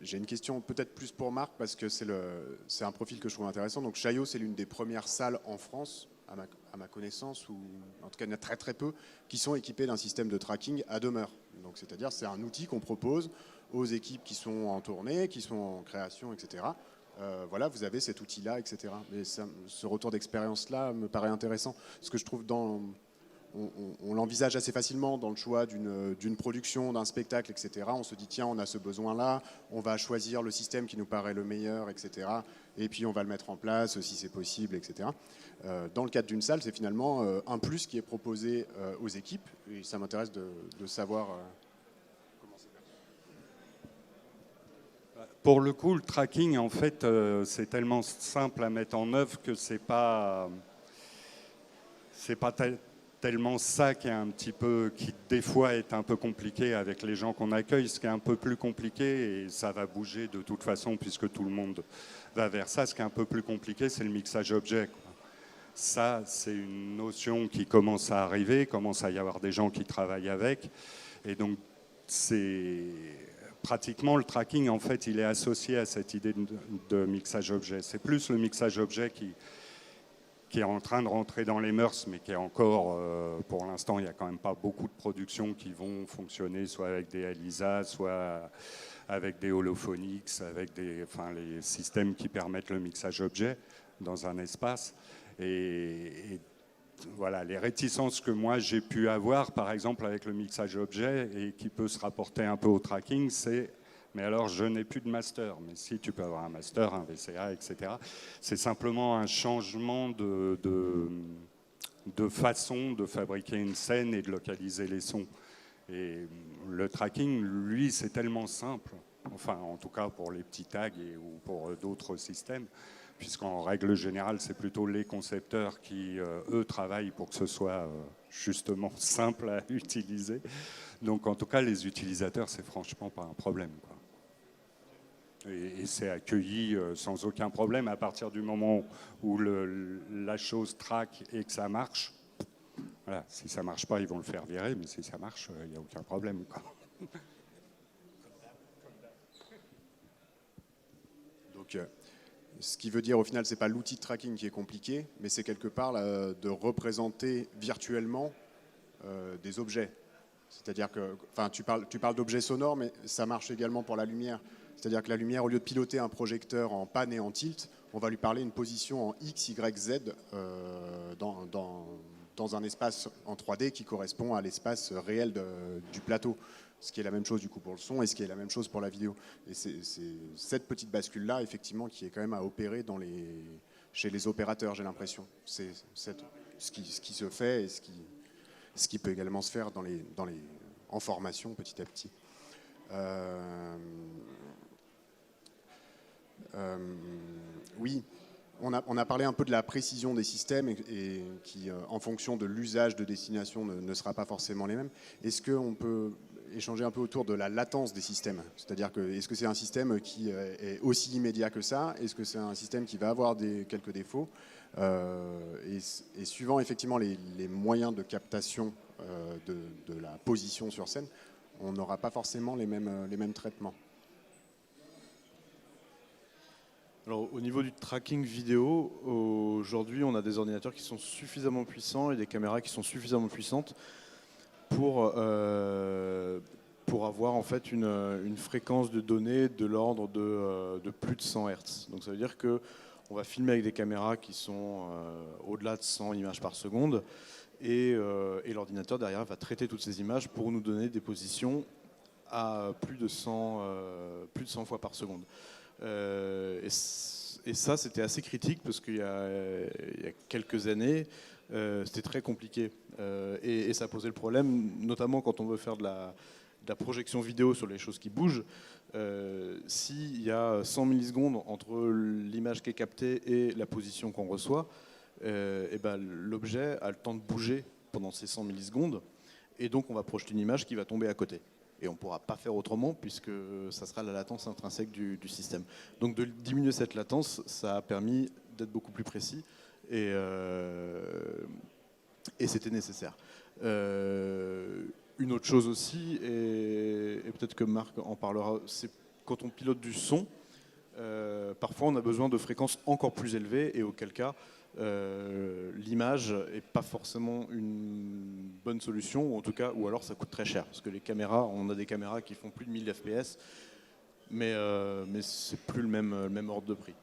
J'ai une question peut-être plus pour Marc, parce que c'est un profil que je trouve intéressant. Donc Chaillot, c'est l'une des premières salles en France, à ma connaissance, ou en tout cas il y en a très très peu, qui sont équipées d'un système de tracking à demeure. Donc c'est-à-dire c'est un outil qu'on propose aux équipes qui sont en tournée, qui sont en création, etc. Voilà, vous avez cet outil-là, etc. Mais ce retour d'expérience-là me paraît intéressant. Ce que je trouve on l'envisage assez facilement dans le choix d'une production, d'un spectacle, etc. On se dit, tiens, on a ce besoin-là, on va choisir le système qui nous paraît le meilleur, etc. Et puis on va le mettre en place si c'est possible, etc. Dans le cadre d'une salle, c'est finalement un plus qui est proposé aux équipes. Et ça m'intéresse de savoir comment c'est fait. Pour le coup, le tracking, en fait, c'est tellement simple à mettre en œuvre que c'est pas tellement ça qui est qui des fois est un peu compliqué avec les gens qu'on accueille. Ce qui est un peu plus compliqué, et ça va bouger de toute façon puisque tout le monde va vers ça, ce qui est un peu plus compliqué, c'est le mixage objet, quoi. Ça, c'est une notion qui commence à arriver, commence à y avoir des gens qui travaillent avec, et donc c'est pratiquement le tracking, en fait, il est associé à cette idée de mixage objet. C'est plus le mixage objet qui est en train de rentrer dans les mœurs, mais qui est encore, pour l'instant, il n'y a quand même pas beaucoup de productions qui vont fonctionner, soit avec des ELISA, soit avec des holophonics, avec les systèmes qui permettent le mixage objet dans un espace. Et voilà, les réticences que moi j'ai pu avoir, par exemple, avec le mixage objet, et qui peut se rapporter un peu au tracking, c'est... Mais alors, je n'ai plus de master. Mais si, tu peux avoir un master, un VCA, etc. C'est simplement un changement de façon de fabriquer une scène et de localiser les sons. Et le tracking, lui, c'est tellement simple. Enfin, en tout cas pour les petits tags ou pour d'autres systèmes, puisqu'en règle générale, c'est plutôt les concepteurs qui, eux, travaillent pour que ce soit justement simple à utiliser. Donc, en tout cas, les utilisateurs, c'est franchement pas un problème, quoi. Et c'est accueilli sans aucun problème à partir du moment où la chose traque et que ça marche. Voilà, si ça marche pas, ils vont le faire virer, mais si ça marche, il n'y a aucun problème, quoi. Donc, ce qui veut dire au final, c'est pas l'outil de tracking qui est compliqué, mais c'est quelque part de représenter virtuellement des objets. C'est-à-dire que, enfin, tu parles d'objets sonores, mais ça marche également pour la lumière. C'est-à-dire que la lumière, au lieu de piloter un projecteur en pan et en tilt, on va lui parler une position en X, Y, Z dans un espace en 3D qui correspond à l'espace réel du plateau. Ce qui est la même chose du coup pour le son et ce qui est la même chose pour la vidéo. Et c'est cette petite bascule-là, effectivement, qui est quand même à opérer chez les opérateurs, j'ai l'impression. C'est ce qui se fait et ce qui peut également se faire en formation petit à petit. Oui, on a parlé un peu de la précision des systèmes et qui, en fonction de l'usage de destination, ne sera pas forcément les mêmes. Est-ce qu'on peut échanger un peu autour de la latence des systèmes? C'est-à-dire que est-ce que c'est un système qui est aussi immédiat que ça? Est-ce que c'est un système qui va avoir quelques défauts? Et suivant effectivement les moyens de captation de la position sur scène, on n'aura pas forcément les mêmes traitements. Alors, au niveau du tracking vidéo, aujourd'hui, on a des ordinateurs qui sont suffisamment puissants et des caméras qui sont suffisamment puissantes pour avoir en fait une fréquence de données de l'ordre de plus de 100 Hz. Donc ça veut dire qu'on va filmer avec des caméras qui sont au-delà de 100 images par seconde et l'ordinateur derrière va traiter toutes ces images pour nous donner des positions à plus de 100 fois par seconde. Et ça, c'était assez critique parce qu'il y a quelques années, c'était très compliqué. Et ça posait le problème, notamment quand on veut faire de la projection vidéo sur les choses qui bougent. S'il y a 100 millisecondes entre l'image qui est captée et la position qu'on reçoit, et ben, l'objet a le temps de bouger pendant ces 100 millisecondes. Et donc, on va projeter une image qui va tomber à côté. Et on ne pourra pas faire autrement puisque ça sera la latence intrinsèque du système. Donc de diminuer cette latence, ça a permis d'être beaucoup plus précis et c'était nécessaire. Une autre chose aussi, et peut-être que Marc en parlera, c'est quand on pilote du son, parfois on a besoin de fréquences encore plus élevées et auquel cas l'image n'est pas forcément une bonne solution, ou alors ça coûte très cher. Parce que les caméras, on a des caméras qui font plus de 1000 fps, mais c'est plus le même ordre de prix.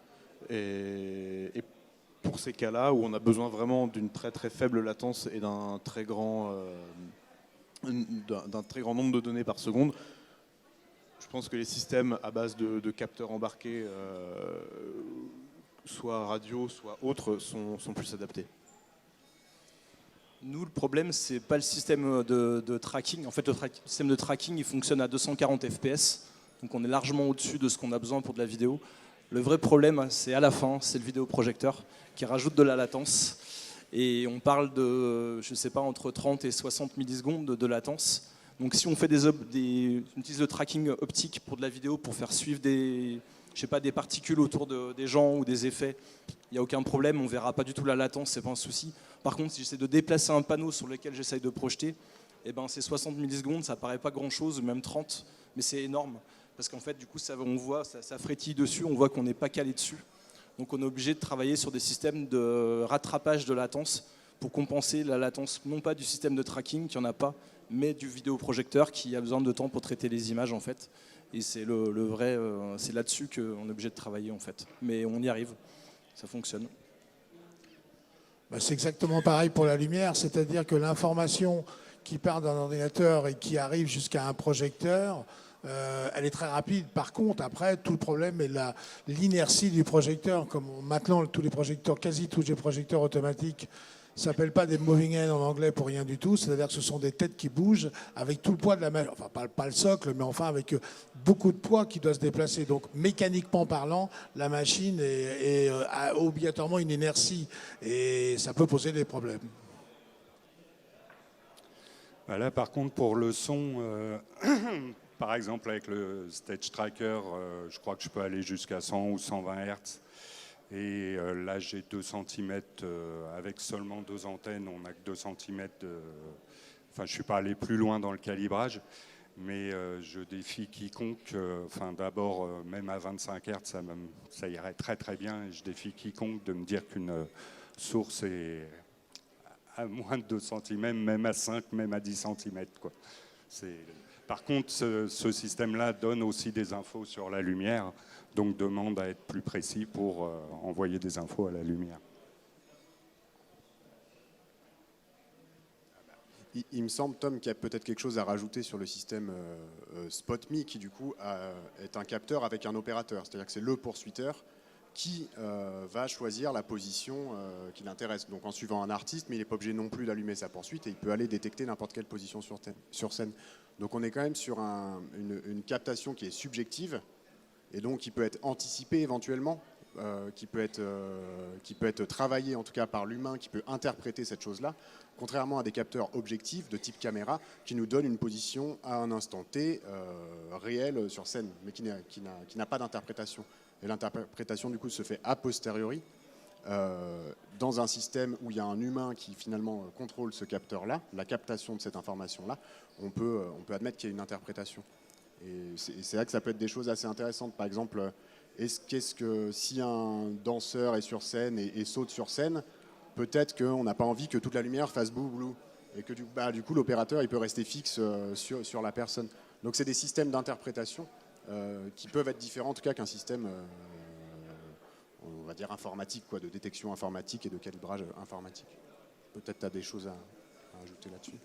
Et pour ces cas-là, où on a besoin vraiment d'une très très faible latence et d'un très grand nombre de données par seconde, je pense que les systèmes à base de capteurs embarqués, soit radio, soit autres, sont plus adaptés. Nous, le problème, c'est pas le système de tracking. En fait, le système de tracking, il fonctionne à 240 fps. Donc on est largement au-dessus de ce qu'on a besoin pour de la vidéo. Le vrai problème, c'est à la fin, c'est le vidéoprojecteur qui rajoute de la latence. Et on parle de, je sais pas, entre 30 et 60 millisecondes de latence. Donc si on fait on utilise le tracking optique pour de la vidéo, pour faire suivre des particules autour des gens ou des effets, il n'y a aucun problème, on ne verra pas du tout la latence, c'est pas un souci. Par contre, si j'essaie de déplacer un panneau sur lequel j'essaye de projeter, eh ben, c'est 60 millisecondes, ça paraît pas grand-chose, même 30, mais c'est énorme. Parce qu'en fait, du coup, on voit, ça frétille dessus, on voit qu'on n'est pas calé dessus. Donc on est obligé de travailler sur des systèmes de rattrapage de latence pour compenser la latence, non pas du système de tracking, qui n'y en a pas, mais du vidéoprojecteur qui a besoin de temps pour traiter les images, en fait. Et c'est c'est là-dessus qu'on est obligé de travailler, en fait. Mais on y arrive, ça fonctionne. Ben, c'est exactement pareil pour la lumière, c'est-à-dire que l'information qui part d'un ordinateur et qui arrive jusqu'à un projecteur, elle est très rapide. Par contre, après, tout le problème est l'inertie du projecteur. Comme maintenant, quasi tous les projecteurs automatiques, Ça s'appelle pas des moving heads en anglais pour rien du tout. C'est-à-dire que ce sont des têtes qui bougent avec tout le poids de la machine. Enfin, pas le socle, mais enfin avec beaucoup de poids qui doit se déplacer. Donc, mécaniquement parlant, la machine a obligatoirement une inertie. Et ça peut poser des problèmes. Là, par contre, pour le son, par exemple, avec le Stage Tracker, je crois que je peux aller jusqu'à 100 ou 120 Hz. Et là, j'ai 2 cm, avec seulement 2 antennes, on n'a que 2 cm. Enfin, je ne suis pas allé plus loin dans le calibrage, mais je défie quiconque. Enfin, d'abord, même à 25 Hz, ça irait très très bien. Et je défie quiconque de me dire qu'une source est à moins de 2 cm, même à 5, même à 10 cm, quoi. Par contre, ce système-là donne aussi des infos sur la lumière, donc demande à être plus précis pour envoyer des infos à la lumière. Il me semble, Tom, qu'il y a peut-être quelque chose à rajouter sur le système SpotMe, qui du coup est un capteur avec un opérateur. C'est-à-dire que c'est le poursuiteur qui va choisir la position qui l'intéresse. Donc en suivant un artiste, mais il n'est pas obligé non plus d'allumer sa poursuite et il peut aller détecter n'importe quelle position sur scène. Donc on est quand même sur une captation qui est subjective et donc qui peut être anticipée éventuellement, qui peut être travaillée en tout cas par l'humain qui peut interpréter cette chose-là, contrairement à des capteurs objectifs de type caméra qui nous donnent une position à un instant T réelle sur scène, mais qui n'a pas d'interprétation. Et l'interprétation, du coup, se fait a posteriori, dans un système où il y a un humain qui, finalement, contrôle ce capteur-là, la captation de cette information-là, on peut admettre qu'il y a une interprétation. Et c'est là que ça peut être des choses assez intéressantes. Par exemple, qu'est-ce que si un danseur est sur scène et saute sur scène, peut-être qu'on n'a pas envie que toute la lumière fasse blou, et que du coup, l'opérateur, il peut rester fixe sur la personne. Donc, c'est des systèmes d'interprétation qui peuvent être différents en tout cas qu'un système on va dire informatique, quoi, de détection informatique et de calibrage informatique. Peut-être tu as des choses à ajouter là-dessus.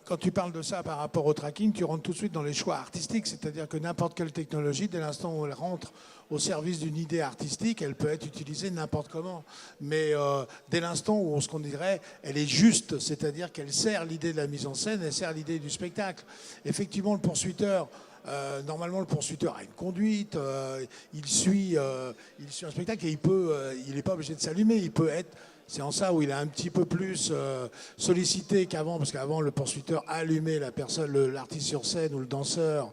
Quand tu parles de ça par rapport au tracking, tu rentres tout de suite dans les choix artistiques, c'est-à-dire que n'importe quelle technologie, dès l'instant où elle rentre au service d'une idée artistique, elle peut être utilisée n'importe comment. Mais dès l'instant où, ce qu'on dirait, elle est juste, c'est-à-dire qu'elle sert l'idée de la mise en scène, elle sert l'idée du spectacle. Effectivement, le poursuiteur, normalement, le poursuiteur a une conduite, il suit un spectacle et il n'est pas obligé de s'allumer, il peut être... C'est en ça où il est un petit peu plus sollicité qu'avant, parce qu'avant, le poursuiteur allumait la personne, l'artiste sur scène ou le danseur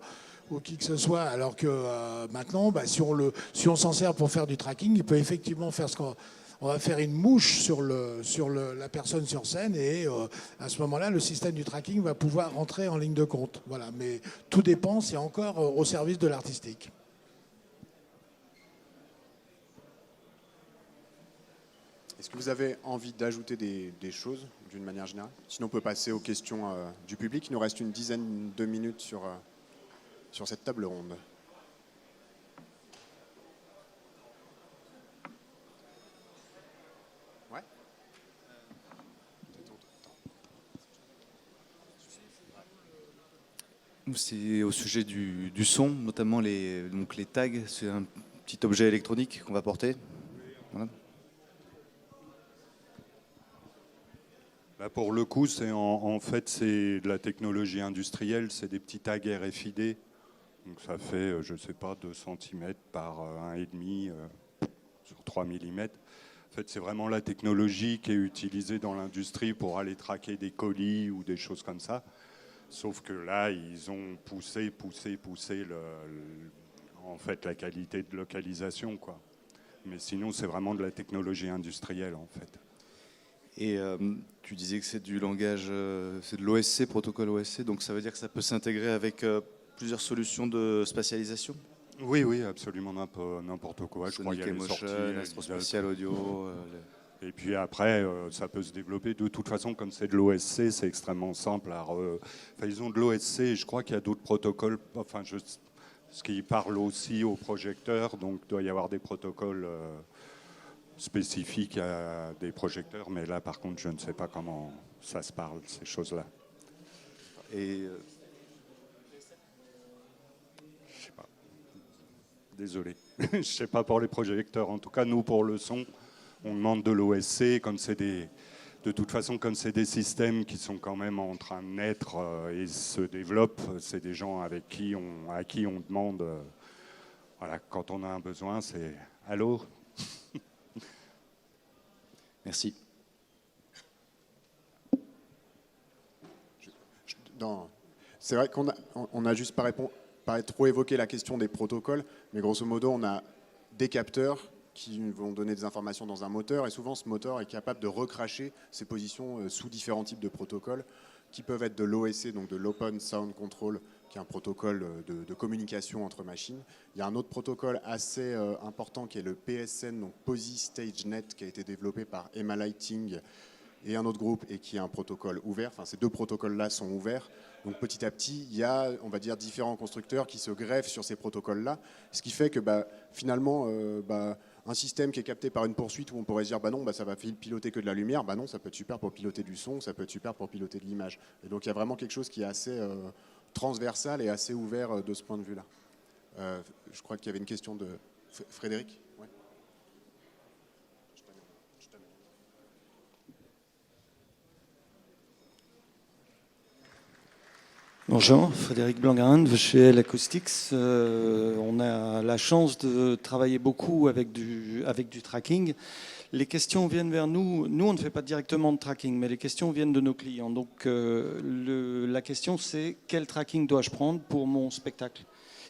ou qui que ce soit, alors que maintenant, si on s'en sert pour faire du tracking, il peut effectivement faire on va faire une mouche sur la personne sur scène et à ce moment-là, le système du tracking va pouvoir rentrer en ligne de compte. Voilà. Mais tout dépend, c'est encore au service de l'artistique. Est-ce que vous avez envie d'ajouter des choses d'une manière générale? Sinon, on peut passer aux questions du public. Il nous reste une dizaine de minutes sur cette table ronde. Ouais. C'est au sujet du son, notamment les tags. C'est un petit objet électronique qu'on va porter. Voilà. Là, pour le coup, en fait, c'est de la technologie industrielle, c'est des petits tags RFID. Donc ça fait, je ne sais pas, 2 cm par 1,5 sur 3 mm. En fait, c'est vraiment la technologie qui est utilisée dans l'industrie pour aller traquer des colis ou des choses comme ça. Sauf que là, ils ont poussé en fait, la qualité de localisation, quoi. Mais sinon, c'est vraiment de la technologie industrielle, en fait. Et tu disais que c'est du langage, c'est de l'OSC, protocole OSC, donc ça veut dire que ça peut s'intégrer avec plusieurs solutions de spatialisation? Oui, absolument n'importe quoi. Je crois qu'il y a les sorties, Astrospatial Audio. Et puis après, ça peut se développer. De toute façon, comme c'est de l'OSC, c'est extrêmement simple. Ils ont de l'OSC, je crois qu'il y a d'autres protocoles. Enfin, ce qui parle aussi aux projecteurs, donc il doit y avoir des protocoles spécifiques à des projecteurs. Mais là, par contre, je ne sais pas comment ça se parle, ces choses-là. Et je sais pas. Désolé. Je sais pas pour les projecteurs. En tout cas, nous, pour le son, on demande de l'OSC, de toute façon, comme c'est des systèmes qui sont quand même en train de naître et se développent, c'est des gens à qui on demande, voilà, quand on a un besoin, c'est « Allô ?» Merci. C'est vrai qu'on a juste pas trop évoqué la question des protocoles, mais grosso modo, on a des capteurs qui vont donner des informations dans un moteur, et souvent ce moteur est capable de recracher ces positions sous différents types de protocoles, qui peuvent être de l'OSC, donc de l'Open Sound Control, qui est un protocole de communication entre machines. Il y a un autre protocole assez important qui est le PSN, donc POSI Stage Net, qui a été développé par Emma Lighting et un autre groupe, et qui est un protocole ouvert. Enfin, ces deux protocoles-là sont ouverts. Donc petit à petit, il y a, on va dire, différents constructeurs qui se greffent sur ces protocoles-là, ce qui fait que finalement, un système qui est capté par une poursuite où on pourrait se dire non, ça va piloter que de la lumière, non, ça peut être super pour piloter du son, ça peut être super pour piloter de l'image. Et donc il y a vraiment quelque chose qui est assez transversal et assez ouvert de ce point de vue-là. Je crois qu'il y avait une question de Frédéric. Ouais. Bonjour, Frédéric Blangarin de chez L-Acoustics. On a la chance de travailler beaucoup avec du tracking. Les questions viennent vers nous. Nous, on ne fait pas directement de tracking, mais les questions viennent de nos clients. Donc, la question, c'est quel tracking dois-je prendre pour mon spectacle ?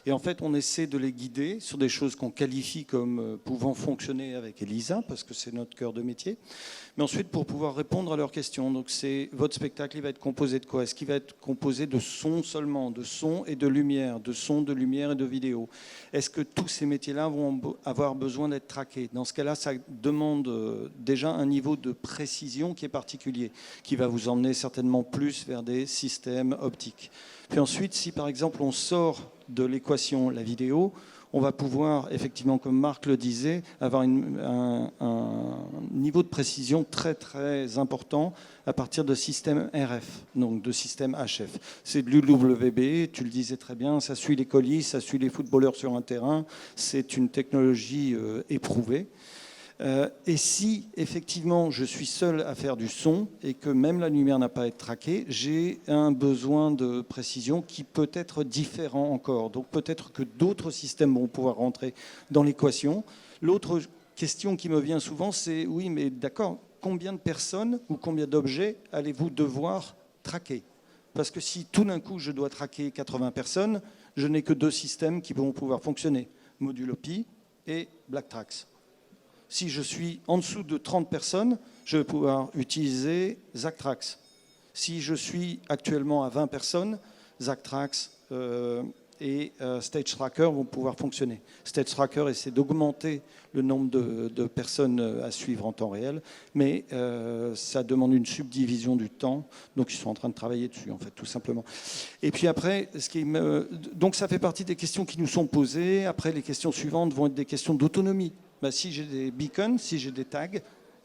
Et en fait, on essaie de les guider sur des choses qu'on qualifie comme pouvant fonctionner avec ELISA, parce que c'est notre cœur de métier. Mais ensuite, pour pouvoir répondre à leurs questions. Donc, c'est votre spectacle, il va être composé de quoi ? Est-ce qu'il va être composé de son seulement, de son et de lumière, de son, de lumière et de vidéo ? Est-ce que tous ces métiers-là vont avoir besoin d'être traqués ? Dans ce cas-là, ça demande déjà un niveau de précision qui est particulier, qui va vous emmener certainement plus vers des systèmes optiques. Puis ensuite, si par exemple on sort de l'équation la vidéo, on va pouvoir, effectivement, comme Marc le disait, avoir un niveau de précision très très important à partir de systèmes RF, donc de systèmes HF. C'est de l'UWB, tu le disais très bien, ça suit les colis, ça suit les footballeurs sur un terrain, c'est une technologie éprouvée. Et si effectivement je suis seul à faire du son et que même la lumière n'a pas à être traquée, j'ai un besoin de précision qui peut être différent encore. Donc peut-être que d'autres systèmes vont pouvoir rentrer dans l'équation. L'autre question qui me vient souvent, c'est oui, mais d'accord, combien de personnes ou combien d'objets allez-vous devoir traquer ? Parce que si tout d'un coup je dois traquer 80 personnes, je n'ai que deux systèmes qui vont pouvoir fonctionner, Modulopi et Blacktrax. Si je suis en dessous de 30 personnes, je vais pouvoir utiliser Zactrax. Si je suis actuellement à 20 personnes, Zactrax et Stage Tracker vont pouvoir fonctionner. Stage Tracker essaie d'augmenter le nombre de personnes à suivre en temps réel, mais ça demande une subdivision du temps, donc ils sont en train de travailler dessus, en fait, tout simplement. Et puis après, donc ça fait partie des questions qui nous sont posées. Après, les questions suivantes vont être des questions d'autonomie. Si j'ai des beacons, si j'ai des tags,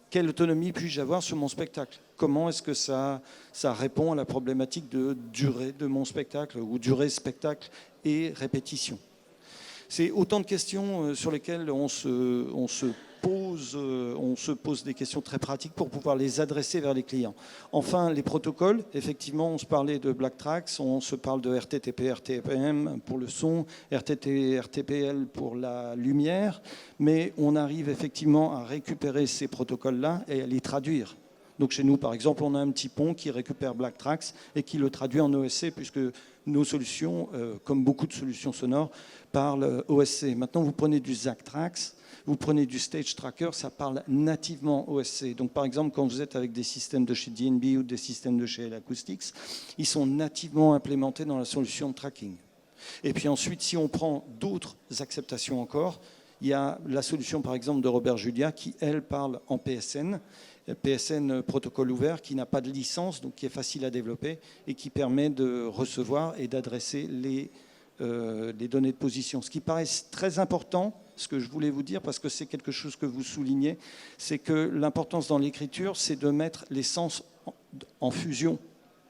quelle autonomie puis-je avoir sur mon spectacle ? Comment est-ce que ça répond à la problématique de durée de mon spectacle, ou durée spectacle et répétition ? C'est autant de questions sur lesquelles on se pose des questions très pratiques pour pouvoir les adresser vers les clients. Enfin, les protocoles, effectivement, on se parlait de Blacktrax, on se parle de RTTP, RTPM pour le son, RTT, RTPL pour la lumière, mais on arrive effectivement à récupérer ces protocoles-là et à les traduire. Donc chez nous, par exemple, on a un petit pont qui récupère Blacktrax et qui le traduit en OSC, puisque nos solutions, comme beaucoup de solutions sonores, parlent OSC. Maintenant, vous prenez du Zactrax, vous prenez du Stage Tracker, ça parle nativement OSC. Donc par exemple, quand vous êtes avec des systèmes de chez DNB ou des systèmes de chez L-Acoustics, ils sont nativement implémentés dans la solution de tracking. Et puis ensuite, si on prend d'autres acceptations encore, il y a la solution par exemple de Robert Julia qui, elle, parle en PSN. PSN protocole ouvert qui n'a pas de licence, donc qui est facile à développer et qui permet de recevoir et d'adresser les données de position. Ce qui paraît très important, ce que je voulais vous dire, parce que c'est quelque chose que vous soulignez, c'est que l'importance dans l'écriture, c'est de mettre les sens en fusion,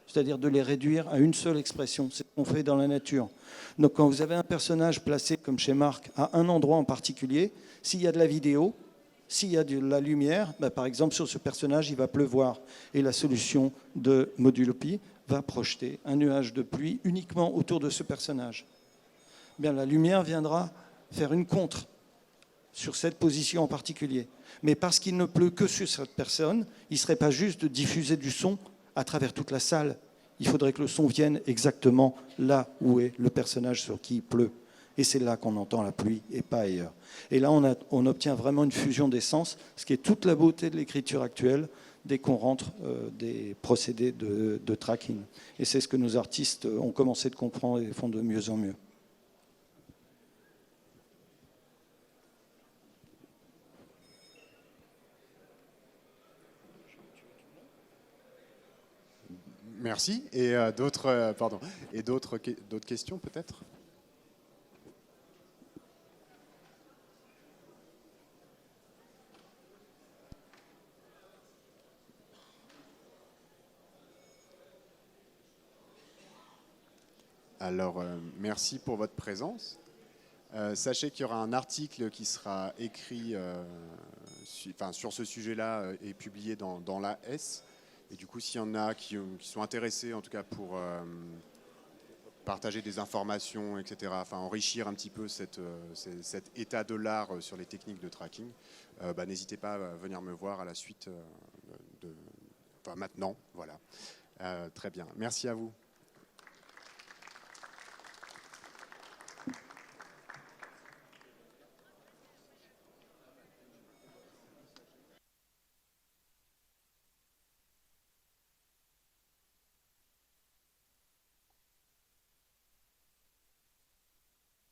c'est-à-dire de les réduire à une seule expression. C'est ce qu'on fait dans la nature. Donc quand vous avez un personnage placé, comme chez Marc, à un endroit en particulier, s'il y a de la vidéo, S'il y a de la lumière, par exemple sur ce personnage, il va pleuvoir. Et la solution de Modulopi va projeter un nuage de pluie uniquement autour de ce personnage. Bien, la lumière viendra faire une contre sur cette position en particulier. Mais parce qu'il ne pleut que sur cette personne, il ne serait pas juste de diffuser du son à travers toute la salle. Il faudrait que le son vienne exactement là où est le personnage sur qui il pleut. Et c'est là qu'on entend la pluie et pas ailleurs. Et là, on obtient vraiment une fusion des sens, ce qui est toute la beauté de l'écriture actuelle dès qu'on rentre des procédés de tracking. Et c'est ce que nos artistes ont commencé de comprendre et font de mieux en mieux. Merci. Et d'autres questions peut-être? Alors, merci pour votre présence. Sachez qu'il y aura un article qui sera écrit sur ce sujet-là et publié dans la S. Et du coup, s'il y en a qui sont intéressés, en tout cas pour partager des informations, etc., enfin enrichir un petit peu cet état de l'art sur les techniques de tracking, n'hésitez pas à venir me voir à la suite, maintenant. Voilà. Très bien. Merci à vous.